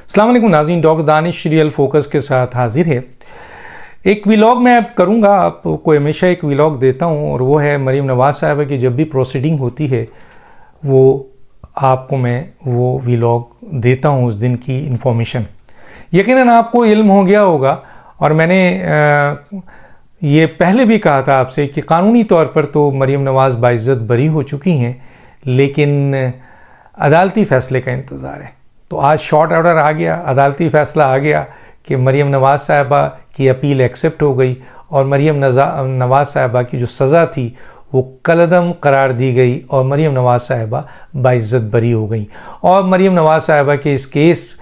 अस्सलाम वालेकुम नाज़रीन, डॉक्टर दानिश रियल फोकस के साथ हाजिर है। एक व्लॉग मैं अब करूँगा, आपको हमेशा एक व्लॉग देता हूँ और वो है मरीम नवाज़ साहिबा की जब भी प्रोसीडिंग होती है वो आपको मैं वो व्लॉग देता हूँ, उस दिन की इन्फॉर्मेशन। यकीनन आपको इल्म हो गया होगा और मैंने ये पहले भी कहा था आपसे कि कानूनी तौर पर तो मरीम नवाज़ बाइज़्ज़त बरी हो चुकी हैं, लेकिन अदालती फ़ैसले का इंतज़ार है। तो आज शॉर्ट ऑर्डर आ गया, अदालती फ़ैसला आ गया कि मरीम नवाज़ साहिबा की अपील एक्सेप्ट हो गई और मरीम नवाज़ साहिबा की जो सज़ा थी वो कलअदम करार दी गई और मरीम नवाज़ साहिबा बाइज़्ज़त बरी हो गई। और मरीम नवाज़ साहिबा के इस केस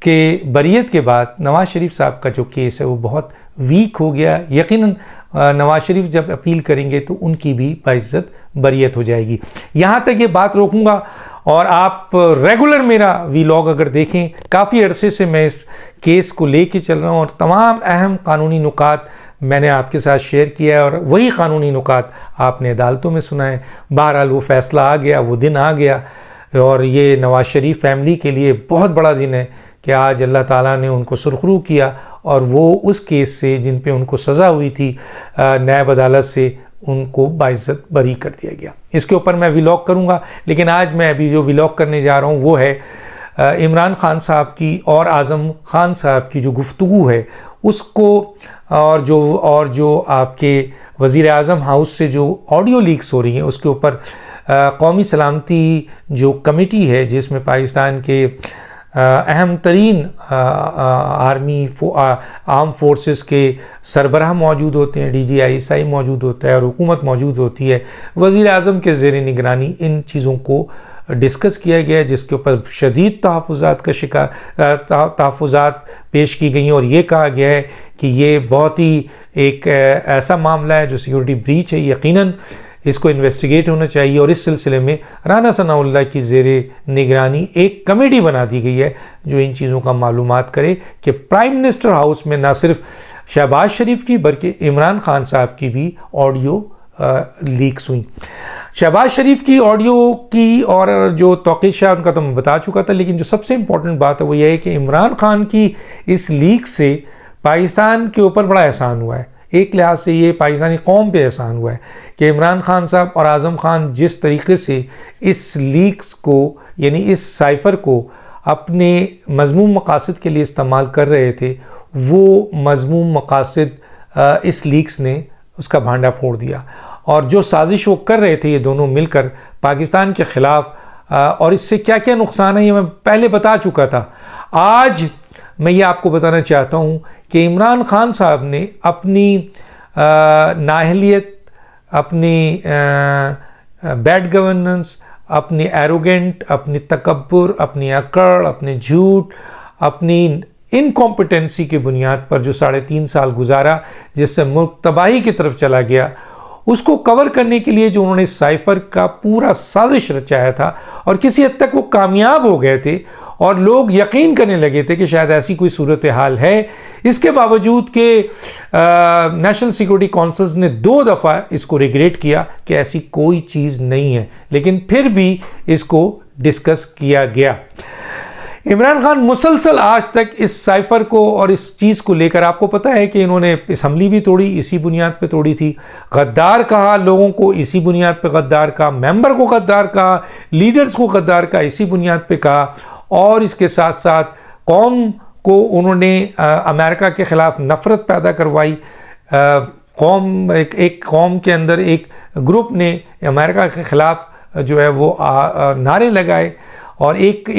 के बरियत के बाद नवाज़ शरीफ साहब का जो केस है वो बहुत वीक हो गया। यकीनन नवाज़ शरीफ जब अपील करेंगे तो उनकी भी बाइज़्ज़त बरियत हो जाएगी। यहाँ तक ये बात रोकूंगा और आप रेगुलर मेरा व्लॉग अगर देखें, काफ़ी अरसे से मैं इस केस को लेके चल रहा हूँ और तमाम अहम कानूनी नुकात मैंने आपके साथ शेयर किया है और वही कानूनी नुकात आपने अदालतों में सुना है। बहरहाल वो फ़ैसला आ गया, वो दिन आ गया और ये नवाज़ शरीफ फैमिली के लिए बहुत बड़ा दिन है कि आज अल्लाह ताला ने उनको सुरखरू किया और वो उस केस से जिन पे उनको सज़ा हुई थी नायब अदालत से, उनको बाइज़्ज़त बरी कर दिया गया। इसके ऊपर मैं व्लॉग करूंगा, लेकिन आज मैं अभी जो व्लॉग करने जा रहा हूं वो है इमरान खान साहब की और आज़म खान साहब की जो गुफ्तगू है उसको, और जो आपके वज़ीर आज़म हाउस से जो ऑडियो लीक्स हो रही हैं उसके ऊपर कौमी सलामती जो कमेटी है जिसमें पाकिस्तान के अहम तरीन आर्म फोर्सेस के सरबराह मौजूद होते हैं, DGI मौजूद होता है और हुकूमत मौजूद होती है। वज़ीर आज़म के ज़ेर निगरानी इन चीज़ों को डिस्कस किया गया है जिसके ऊपर शदीद तहफ़्फ़ुज़ात पेश की गई और ये कहा गया है कि ये बहुत ही एक ऐसा मामला है जो सिक्योरिटी ब्रीच है, यकीनन इसको इन्वेस्टिगेट होना चाहिए। और इस सिलसिले में राना सनाउल्लाह की ज़ेरे निगरानी एक कमेटी बना दी गई है जो इन चीज़ों का मालूमात करे कि प्राइम मिनिस्टर हाउस में ना सिर्फ शहबाज शरीफ की बल्कि इमरान खान साहब की भी ऑडियो लीक्स हुई। शहबाज शरीफ की ऑडियो की और जो तौक़ीद है उनका तो मैं बता चुका था, लेकिन जो सबसे इम्पोर्टेंट बात है वो ये है कि इमरान खान की इस लीक से पाकिस्तान के ऊपर बड़ा एहसान हुआ है। एक लिहाज से ये पाकिस्तानी कौम पे एहसान हुआ है कि इमरान खान साहब और आज़म खान जिस तरीके से इस लीक्स को, यानी इस साइफ़र को अपने मज़मूम मकासद के लिए इस्तेमाल कर रहे थे, वो मज़मूम मकासद इस लीक्स ने उसका भांडा फोड़ दिया। और जो साजिश वो कर रहे थे ये दोनों मिलकर पाकिस्तान के ख़िलाफ़, और इससे क्या क्या नुकसान है ये मैं पहले बता चुका था। आज मैं ये आपको बताना चाहता हूँ कि इमरान खान साहब ने अपनी नाअहलियत, अपनी बैड गवर्नेंस, अपनी एरोगेंट, अपनी तकब्बुर, अपनी अकड़, अपने झूठ, अपनी इनकॉम्पिटेंसी की बुनियाद पर जो 3.5 साल गुजारा जिससे मुल्क तबाही की तरफ चला गया, उसको कवर करने के लिए जो उन्होंने साइफ़र का पूरा साजिश रचाया था और किसी हद तक वो कामयाब हो गए थे और लोग यकीन करने लगे थे कि शायद ऐसी कोई सूरत हाल है। इसके बावजूद कि नेशनल सिक्योरिटी काउंसिल ने 2 दफ़ा इसको रिग्रेट किया कि ऐसी कोई चीज़ नहीं है, लेकिन फिर भी इसको डिस्कस किया गया। इमरान खान मुसलसल आज तक इस साइफ़र को और इस चीज़ को लेकर, आपको पता है कि इन्होंने असम्बली भी तोड़ी, इसी बुनियाद पे तोड़ी थी। गद्दार कहा लोगों को, इसी बुनियाद पे गद्दार कहा, मेंबर को गद्दार कहा, लीडर्स को गद्दार कहा, इसी बुनियाद पे कहा। और इसके साथ साथ कौम को उन्होंने अमेरिका के ख़िलाफ़ नफ़रत पैदा करवाई। कौम एक कौम के अंदर एक ग्रुप ने अमेरिका के ख़िलाफ़ जो है वो नारे लगाए और एक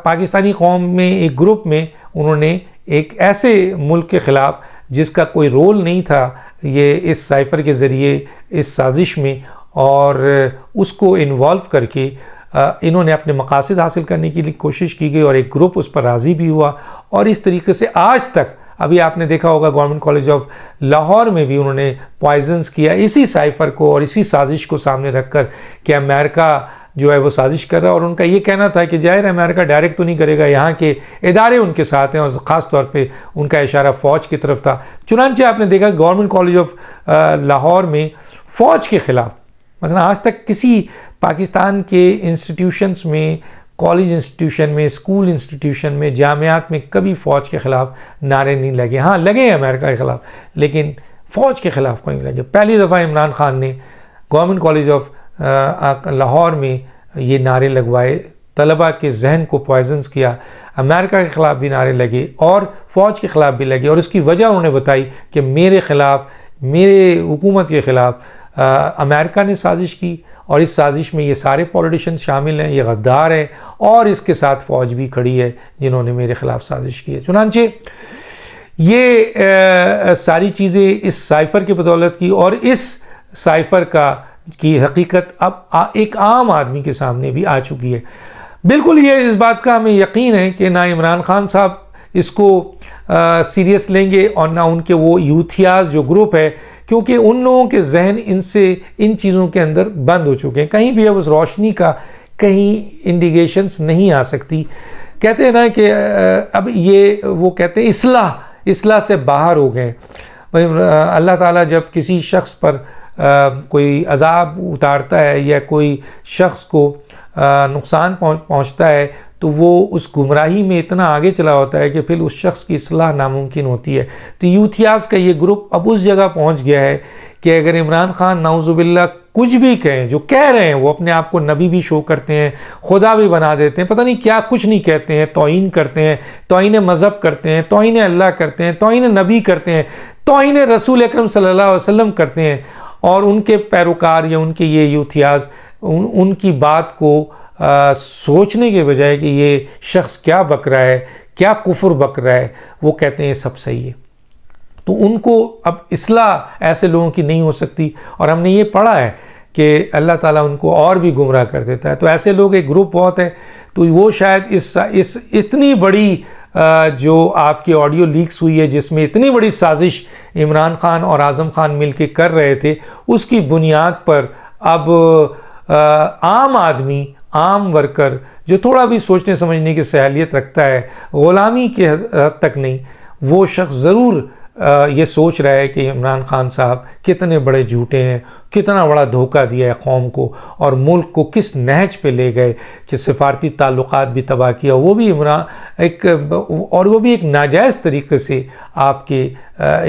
पाकिस्तानी कौम में एक ग्रुप में उन्होंने एक ऐसे मुल्क के ख़िलाफ़ जिसका कोई रोल नहीं था ये इस साइफ़र के ज़रिए इस साजिश में, और उसको इन्वॉल्व करके इन्होंने अपने मकासद हासिल करने की लिए कोशिश की गई और एक ग्रुप उस पर राज़ी भी हुआ। और इस तरीके से आज तक, अभी आपने देखा होगा गवर्नमेंट कॉलेज ऑफ लाहौर में भी उन्होंने पॉइजन्स किया इसी साइफ़र को और इसी साजिश को सामने रखकर कि अमेरिका जो है वो साजिश कर रहा है। और उनका ये कहना था कि जाहिर है अमेरिका डायरेक्ट तो नहीं करेगा, यहाँ के इदारे उनके साथ हैं, और ख़ास तौर पे उनका इशारा फ़ौज की तरफ था। चुनांचे आपने देखा गवर्नमेंट कॉलेज ऑफ लाहौर में फ़ौज के ख़िलाफ़, मतलब आज तक किसी पाकिस्तान के इंस्टीट्यूशंस में कॉलेज इंस्टीट्यूशन में, स्कूल इंस्टीट्यूशन में, जामियात में कभी फ़ौज के ख़िलाफ़ नारे नहीं लगे। हाँ लगे हैं अमेरिका के ख़िलाफ़, लेकिन फ़ौज के ख़िलाफ़ कोई नहीं लगे। पहली दफ़ा इमरान ख़ान ने गवर्नमेंट कॉलेज ऑफ लाहौर में ये नारे लगवाए, तलबा के जहन को पॉइजन्स किया, अमेरिका के ख़िलाफ़ भी नारे लगे और फ़ौज के ख़िलाफ़ भी लगे। और उसकी वजह उन्होंने बताई कि मेरे ख़िलाफ़, मेरे हुकूमत के ख़िलाफ़ अमेरिका ने साजिश की और इस साजिश में ये सारे पॉलिटिशियन शामिल हैं, ये गद्दार है और इसके साथ फ़ौज भी खड़ी है जिन्होंने मेरे ख़िलाफ़ साजिश की है। चुनांचे ये सारी चीज़ें इस साइफ़र की बदौलत की, और इस साइफ़र की हकीकत अब एक आम आदमी के सामने भी आ चुकी है। बिल्कुल ये इस बात का हमें यकीन है कि ना इमरान ख़ान साहब इसको सीरियस लेंगे और ना उनके वो यूथियाज़ जो ग्रुप है, क्योंकि उन लोगों के जहन इन चीज़ों के अंदर बंद हो चुके हैं। कहीं भी अब उस रोशनी का कहीं इंडिकेशंस नहीं आ सकती। कहते हैं ना कि अब ये वो कहते हैं इस्लाह से बाहर हो गए। अल्लाह ताला जब किसी शख्स पर कोई अजाब उतारता है या कोई शख्स को नुकसान पहुंचता है तो वो उस गुमराही में इतना आगे चला होता है कि फिर उस शख्स की इस्लाह नामुमकिन होती है। तो यूथियाज़ का ये ग्रुप अब उस जगह पहुंच गया है कि अगर इमरान ख़ान नाउज़ुबिल्लाह कुछ भी कहें, जो कह रहे हैं, वो अपने आप को नबी भी शो करते हैं, खुदा भी बना देते हैं, पता नहीं क्या कुछ नहीं कहते हैं, तौहीन करते हैं, तौहीन मज़हब करते हैं, तौहीन अल्लाह करते हैं, तौहीन नबी करते हैं, तौहीन रसूल अकरम सल्लल्लाहु अलैहि वसल्लम करते हैं। और उनके पैरोकार या उनके ये यूथियाज़ उनकी बात को सोचने के बजाय कि ये शख्स क्या बक रहा है, क्या कुफ्र बक रहा है, वो कहते हैं सब सही है। तो उनको अब इस्लाह ऐसे लोगों की नहीं हो सकती। और हमने ये पढ़ा है कि अल्लाह ताला उनको और भी गुमराह कर देता है। तो ऐसे लोग एक ग्रुप बहुत है। तो वो शायद इस इतनी बड़ी जो आपकी ऑडियो लीक्स हुई है, जिसमें इतनी बड़ी साजिश इमरान ख़ान और आज़म ख़ान मिल के कर रहे थे, उसकी बुनियाद पर अब आम आदमी, आम वर्कर जो थोड़ा भी सोचने समझने की सलाहियत रखता है, ग़ुलामी के हद तक नहीं, वो शख्स ज़रूर ये सोच रहा है कि इमरान ख़ान साहब कितने बड़े झूठे हैं, कितना बड़ा धोखा दिया है कौम को और मुल्क को किस नहज पे ले गए कि सिफारती ताल्लुकात भी तबाह किया, वो भी वो भी एक नाजायज़ तरीके से आपके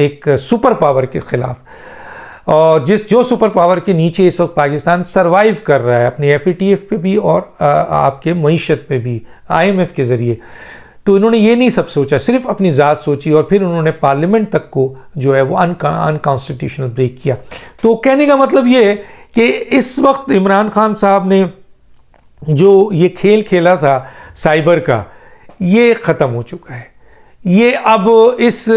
एक सुपर पावर के ख़िलाफ़, और जो सुपर पावर के नीचे इस वक्त पाकिस्तान सरवाइव कर रहा है अपने FATF पे भी और आपके मईशत पे भी IMF के ज़रिए। तो इन्होंने ये नहीं सब सोचा, सिर्फ अपनी ज़ात सोची और फिर उन्होंने पार्लियामेंट तक को जो है वो अनकॉन्स्टिट्यूशनल ब्रेक किया। तो कहने का मतलब ये है कि इस वक्त इमरान ख़ान साहब ने जो ये खेल खेला था साइबर का, ये ख़त्म हो चुका है। ये अब इस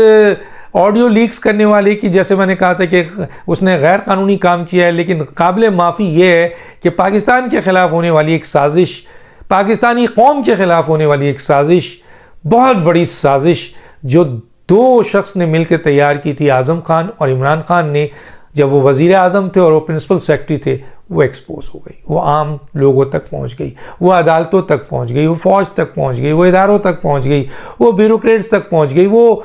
ऑडियो लीक्स करने वाले की, जैसे मैंने कहा था कि उसने गैर कानूनी काम किया है, लेकिन काबिल माफ़ी ये है कि पाकिस्तान के ख़िलाफ़ होने वाली एक साजिश, पाकिस्तानी कौम के ख़िलाफ़ होने वाली एक साजिश, बहुत बड़ी साजिश जो दो शख्स ने मिलकर तैयार की थी, आज़म ख़ान और इमरान ख़ान ने, जब वो वज़ीर आज़म थे और वो प्रिंसिपल सेक्रेटरी थे, वो एक्सपोज हो गई, वो आम लोगों तक पहुंच गई, वो अदालतों तक पहुंच गई, वो फ़ौज तक पहुंच गई, वो इदारों तक पहुंच गई, वो ब्यूरोक्रेट्स तक पहुंच गई, वो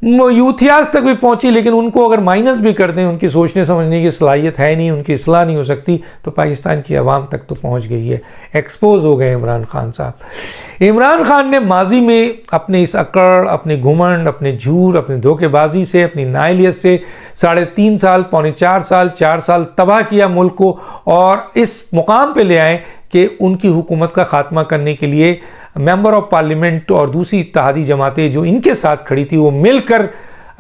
यूथियाज़ तक भी पहुंची। लेकिन उनको अगर माइनस भी कर दें, उनकी सोचने समझने की सलाहियत है नहीं, उनकी इस्लाह नहीं हो सकती, तो पाकिस्तान की आवाम तक तो पहुंच गई है, एक्सपोज हो गए इमरान ख़ान साहब। इमरान ख़ान ने माजी में अपने इस अकड़, अपने घुमंड, अपने झूठ, अपनी धोखेबाजी से, अपनी नाइलियत से 3.5 साल, पौने 4 साल तबाह किया मुल्क को, और इस मुकाम पे ले आए कि उनकी हुकूमत का ख़ात्मा करने के लिए मेंबर ऑफ पार्लियामेंट और दूसरी इत्तेहादी जमातें जो इनके साथ खड़ी थी, वो मिलकर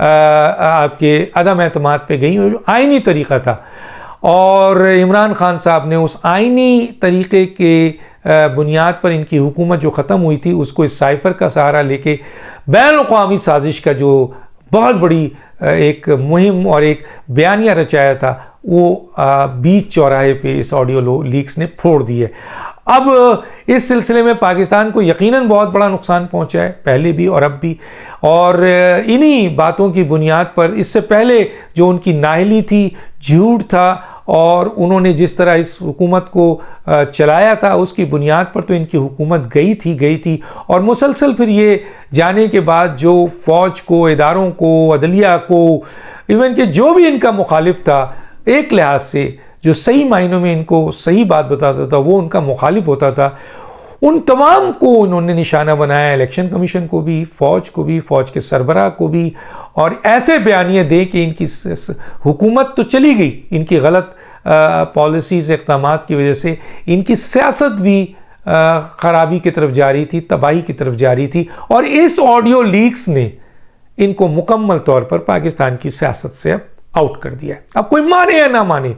आपके अदम एतमाद पे गई, जो आइनी तरीक़ा था। और इमरान ख़ान साहब ने उस आइनी तरीक़े के बुनियाद पर इनकी हुकूमत जो ख़त्म हुई थी, उसको इस साइफ़र का सहारा लेके बैन-अक़वामी साजिश का जो बहुत बड़ी एक मुहिम और एक बयानिया रचाया था, वो बीच चौराहे पे इस ऑडियो लीक्स ने फोड़ दी है। अब इस सिलसिले में पाकिस्तान को यकीनन बहुत बड़ा नुकसान पहुंचा है, पहले भी और अब भी। और इन्हीं बातों की बुनियाद पर इससे पहले जो उनकी नाअहली थी, झूठ था, और उन्होंने जिस तरह इस हुकूमत को चलाया था, उसकी बुनियाद पर तो इनकी हुकूमत गई थी। और मुसलसल फिर ये जाने के बाद जो फ़ौज को, इदारों को, अदलिया को, इवन कि जो भी इनका मुखालिफ था, एक लिहाज से जो सही मायनों में इनको सही बात बताता था, वो उनका मुखालिफ होता था, उन तमाम को उन्होंने निशाना बनाया, इलेक्शन कमीशन को भी, फ़ौज के सरबराह को भी, और ऐसे बयानियाँ दे कि इनकी हुकूमत तो चली गई, इनकी गलत पॉलिसीज़ इक़दामात की वजह से इनकी सियासत भी ख़राबी की तरफ जा रही थी, तबाही की तरफ जा रही थी। और इस ऑडियो लीक्स ने इनको मुकम्मल तौर पर पाकिस्तान की सियासत से अब आउट कर दिया है। अब कोई माने या ना माने,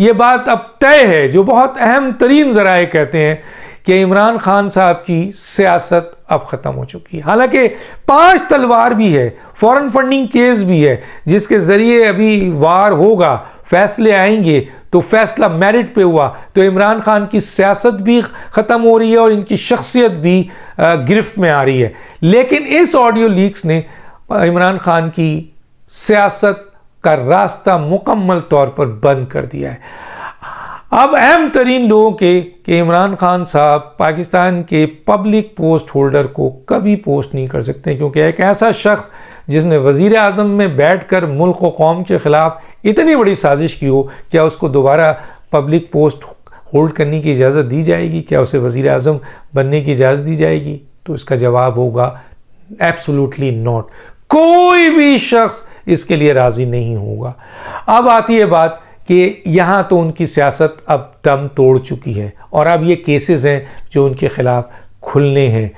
ये बात अब तय है। जो बहुत अहम तरीन ज़राए कहते हैं कि इमरान खान साहब की सियासत अब ख़त्म हो चुकी है। हालांकि 5 तलवार भी है, फॉरेन फंडिंग केस भी है, जिसके ज़रिए अभी वार होगा, फैसले आएंगे, तो फैसला मेरिट पे हुआ तो इमरान खान की सियासत भी ख़त्म हो रही है और इनकी शख्सियत भी गिरफ्त में आ रही है। लेकिन इस ऑडियो लीक्स ने इमरान खान की सियासत का रास्ता मुकम्मल तौर पर बंद कर दिया है। अब अहम तरीन लोगों के कि इमरान खान साहब पाकिस्तान के पब्लिक पोस्ट होल्डर को कभी पोस्ट नहीं कर सकते, क्योंकि एक ऐसा शख्स जिसने वज़ीर आज़म में बैठकर मुल्क व कौम के ख़िलाफ़ इतनी बड़ी साजिश की हो, क्या उसको दोबारा पब्लिक पोस्ट होल्ड करने की इजाज़त दी जाएगी? क्या उसे वज़ीर आज़म बनने की इजाज़त दी जाएगी? तो इसका जवाब होगा एब्सोल्युटली नॉट। कोई भी शख्स इसके लिए राज़ी नहीं होगा। अब आती है बात कि यहाँ तो उनकी सियासत अब दम तोड़ चुकी है और अब ये केसेस हैं जो उनके ख़िलाफ़ खुलने हैं।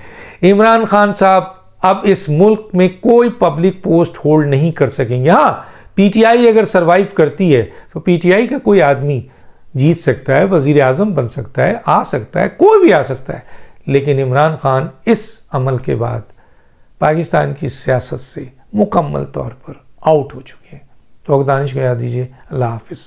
इमरान खान साहब अब इस मुल्क में कोई पब्लिक पोस्ट होल्ड नहीं कर सकेंगे। हाँ, पीटीआई अगर सरवाइव करती है तो पीटीआई का कोई आदमी जीत सकता है, वज़ीर आज़म बन सकता है, आ सकता है, कोई भी आ सकता है। लेकिन इमरान खान इस अमल के बाद पाकिस्तान की सियासत से मुकम्मल तौर पर आउट हो चुके हैं। तो दानिश को याद दीजिए। अल्लाह हाफ़िज़।